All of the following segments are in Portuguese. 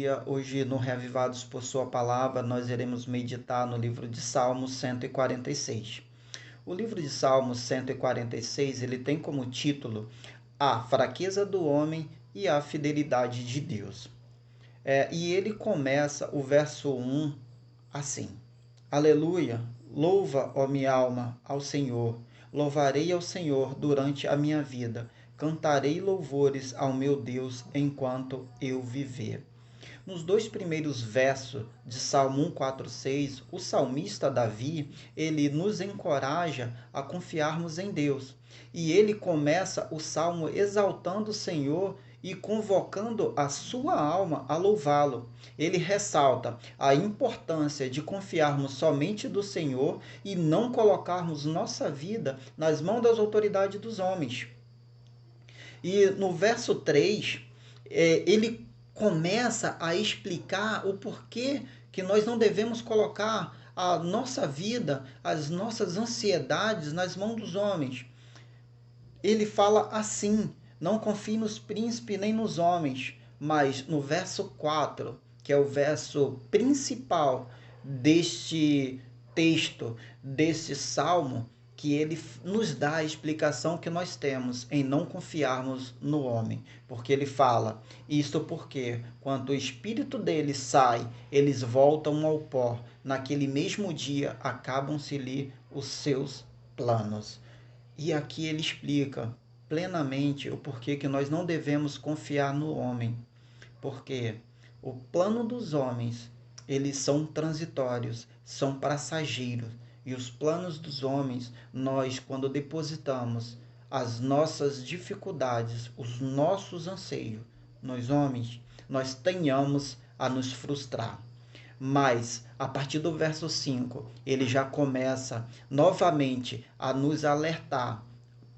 dia. Hoje, no Reavivados por Sua Palavra, nós iremos meditar no livro de Salmos 146. O livro de Salmos 146, ele tem como título A Fraqueza do Homem e a Fidelidade de Deus. E ele começa o verso 1 assim: Aleluia, louva, ó minha alma, ao Senhor. Louvarei ao Senhor durante a minha vida. Cantarei louvores ao meu Deus enquanto eu viver. Nos dois primeiros versos de Salmo 146, o salmista Davi, ele nos encoraja a confiarmos em Deus. E ele começa o salmo exaltando o Senhor e convocando a sua alma a louvá-lo. Ele ressalta a importância de confiarmos somente do Senhor e não colocarmos nossa vida nas mãos das autoridades dos homens. E no verso 3, ele começa a explicar o porquê que nós não devemos colocar a nossa vida, as nossas ansiedades nas mãos dos homens. Ele fala assim: não confie nos príncipes nem nos homens. Mas no verso 4, que é o verso principal deste texto, desse salmo, que ele nos dá a explicação que nós temos em não confiarmos no homem. Porque ele fala, isto porque, quando o espírito deles sai, eles voltam ao pó. Naquele mesmo dia, acabam-se-lhe os seus planos. E aqui ele explica plenamente o porquê que nós não devemos confiar no homem. Porque o plano dos homens, eles são transitórios, são passageiros. E os planos dos homens, nós, quando depositamos as nossas dificuldades, os nossos anseios nos homens, nós tenhamos a nos frustrar. Mas, a partir do verso 5, ele já começa novamente a nos alertar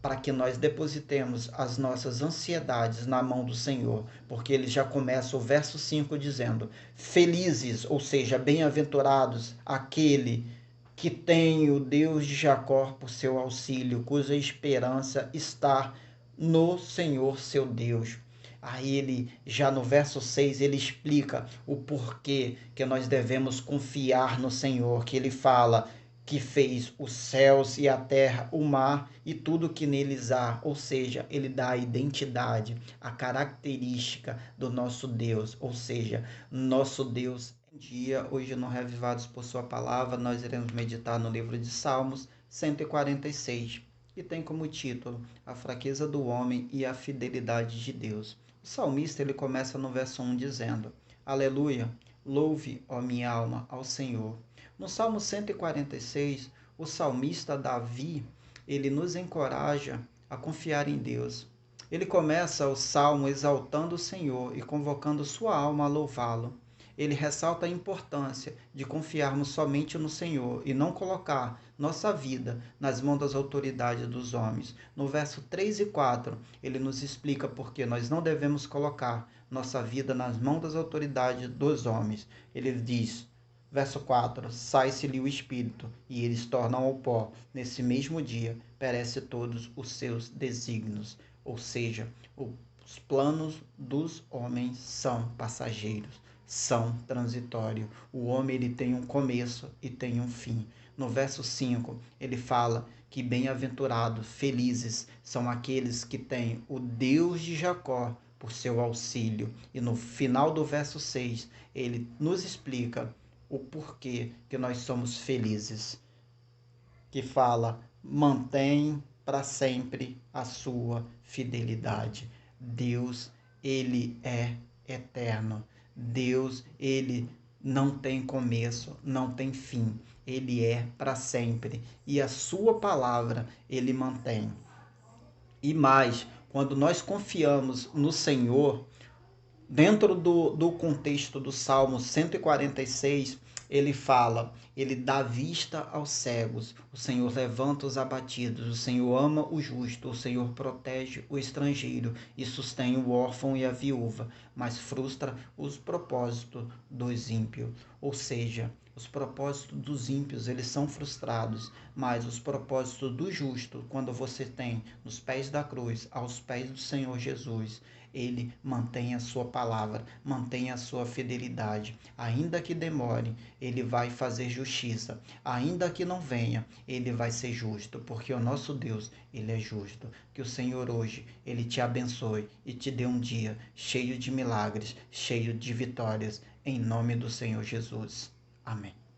para que nós depositemos as nossas ansiedades na mão do Senhor, porque ele já começa o verso 5 dizendo: felizes, ou seja, bem-aventurados, aquele que tem o Deus de Jacó por seu auxílio, cuja esperança está no Senhor seu Deus. Aí ele, já no verso 6, ele explica o porquê que nós devemos confiar no Senhor, que ele fala que fez os céus e a terra, o mar e tudo que neles há. Ou seja, ele dá a identidade, a característica do nosso Deus. Ou seja, nosso Deus dia. Hoje no Reavivados por Sua Palavra, nós iremos meditar no livro de Salmos 146. E tem como título A Fraqueza do Homem e a Fidelidade de Deus. O salmista ele começa no verso 1 dizendo: Aleluia, louve, ó minha alma, ao Senhor. No Salmo 146, o salmista Davi, ele nos encoraja a confiar em Deus. Ele começa o salmo exaltando o Senhor e convocando sua alma a louvá-lo. Ele ressalta a importância de confiarmos somente no Senhor e não colocar nossa vida nas mãos das autoridades dos homens. No verso 3 e 4, ele nos explica por que nós não devemos colocar nossa vida nas mãos das autoridades dos homens. Ele diz, verso 4, sai-se-lhe o espírito e eles tornam ao pó. Nesse mesmo dia, perece todos os seus desígnios. Ou seja, os planos dos homens são passageiros, são transitórios. O homem ele tem um começo e tem um fim. No verso 5, ele fala que bem-aventurados, felizes, são aqueles que têm o Deus de Jacó por seu auxílio. E no final do verso 6, ele nos explica o porquê que nós somos felizes. Que fala, mantém para sempre a sua fidelidade. Deus, ele é eterno. Deus, ele não tem começo, não tem fim. Ele é para sempre. E a sua palavra, ele mantém. E mais, quando nós confiamos no Senhor, dentro do contexto do Salmo 146, ele fala Ele dá vista aos cegos, o Senhor levanta os abatidos, o Senhor ama o justo, o Senhor protege o estrangeiro e sustém o órfão e a viúva, mas frustra os propósitos dos ímpios. Ou seja, os propósitos dos ímpios, eles são frustrados, mas os propósitos do justo, quando você tem nos pés da cruz, aos pés do Senhor Jesus, ele mantém a sua palavra, mantém a sua fidelidade. Ainda que demore, ele vai fazer justiça. Ainda que não venha, ele vai ser justo, porque o nosso Deus, ele é justo. Que o Senhor hoje, ele te abençoe e te dê um dia cheio de milagres, cheio de vitórias, em nome do Senhor Jesus. Amém.